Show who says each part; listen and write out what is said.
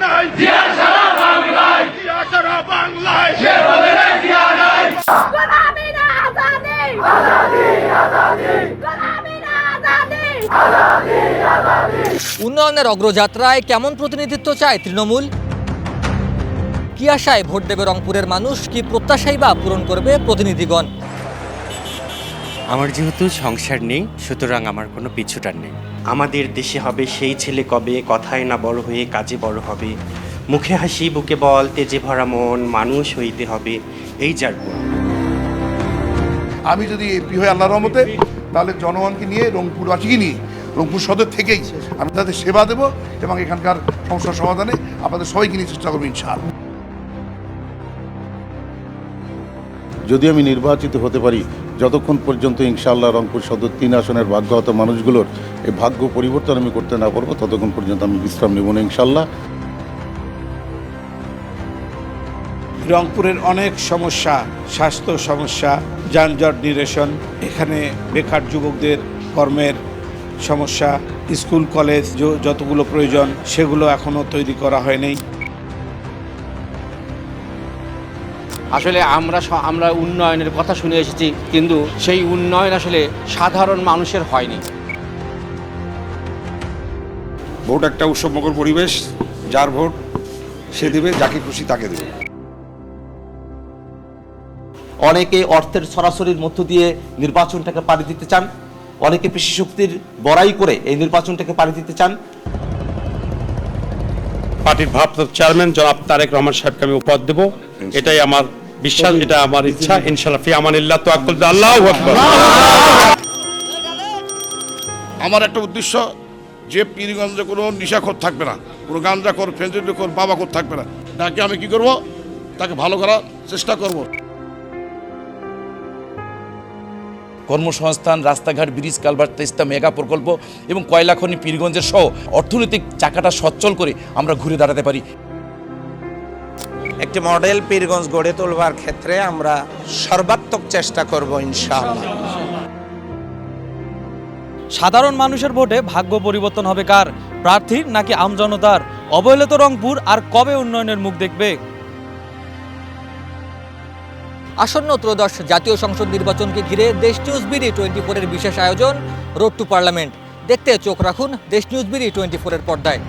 Speaker 1: নাই, জিয়া সারা বাংলায়, জিয়া সারা বাংলায়, সে বলে নাই জিয়া নাই।
Speaker 2: গোলামি না আজাদি, আজাদি আজাদি, গোলামি না আজাদি, আজাদি আজাদি।
Speaker 3: উন্নয়নের অগ্রযাত্রায় কেমন প্রতিনিধিত্ব চায় তৃণমূল? কি আশায় ভোট দেবে রংপুরের মানুষ, কি প্রত্যাশাই বা পূরণ করবে প্রতিনিধিগণ?
Speaker 4: আমার যেহেতু সংসার নেই, সুতরাং আমার কোনো পিছুটার নেই। আমাদের দেশে হবে সেই ছেলে কবে, কথায় না বড় হয়ে কাজে বড় হবে, মুখে হাসি বুকে বল, তেজে ভরা মন, মানুষ হইতে হবে এই যার গুণ।
Speaker 5: আমি যদি এমপি হই আল্লাহর রহমতে, তাহলে জনগণকে নিয়ে, রংপুরবাসীকে নিয়ে, রংপুর সদর থেকেই আমি তাদের সেবা দেব এবং এখানকার সমস্যার সমাধানে আপনাদের সবাইকে নিয়ে চেষ্টা করবো ইনশাআল্লাহ।
Speaker 6: যদি আমি নির্বাচিত হতে পারি, যতক্ষণ পর্যন্ত ইনশাআল্লাহ রংপুর সদর 3 আসনের ভাগ্যহত মানুষগুলোর এই ভাগ্য পরিবর্তন আমি করতে না পারবো, ততক্ষণ পর্যন্ত আমি বিশ্রাম নেব না ইনশাআল্লাহ।
Speaker 7: রংপুরের অনেক সমস্যা, স্বাস্থ্য সমস্যা, যানজট নিরসন, এখানে বেকার যুবকদের কর্মের সমস্যা, স্কুল কলেজ যতগুলো প্রয়োজন সেগুলো এখনও তৈরি করা হয়নি।
Speaker 8: আসলে আমরা উন্নয়নের কথা শুনে এসেছি, কিন্তু সেই উন্নয়ন আসলে সাধারণ মানুষের হয়নি।
Speaker 9: ভোট একটা উৎসবমুখর পরিবেশ, যার ভোট সে দেবে, যাকে খুশি তাকে দেবে।
Speaker 10: অনেকে অর্থের সরাসরির মধ্য দিয়ে নির্বাচনটাকে পাড়ি দিতে চান, অনেকে পেশি শক্তির বড়াই করে এই নির্বাচনটাকে পাড়ি দিতে চান।
Speaker 9: পার্টির ভারপ্রাপ্ত চেয়ারম্যান জনাব তারেক রহমান সাহেবকে আমি উপহার দেব, এটাই আমার বিশ্বাস, এটা আমার ইচ্ছা। ইনশাআল্লাহ ফি আমানিল্লাহ, তাওয়াক্কুল, আল্লাহু আকবার।
Speaker 5: আমার একটা উদ্দেশ্য যে পীরগঞ্জে কোনো নিশাখোর থাকবে না, কোনো গাঁজাখোর, ফেন্সিডিখোর, বাবাখোর থাকবে না। তাকে আমি কি করব, তাকে ভালো করার চেষ্টা করব।
Speaker 11: কর্মসংস্থান, রাস্তাঘাট, ব্রিজ, কালভার্ট, তিস্তা মেগা প্রকল্প এবং কয়লা খনি পীরগঞ্জের সহ অর্থনৈতিক চাকাটা সচ্ছল করে আমরা ঘুরে দাঁড়াতে পারি।
Speaker 10: একটি মডেল পীরগঞ্জ গড়ে তোলবার ক্ষেত্রে আমরা সর্বাত্মক চেষ্টা করব ইনশাআল্লাহ।
Speaker 3: সাধারণ মানুষের ভোটে ভাগ্য পরিবর্তন হবে কার? প্রার্থীর নাকি আমজনতার? অবহেলিত রংপুর আর কবে উন্নয়নের মুখ দেখবে? আসন্ন ত্রয়োদশ জাতীয় সংসদ নির্বাচনকে ঘিরে দেশ নিউজ বিডি 24-এর বিশেষ আয়োজন রোড টু পার্লামেন্ট। দেখতে চোখ রাখুন দেশ নিউজ বিডি 24-এর পর্দায়।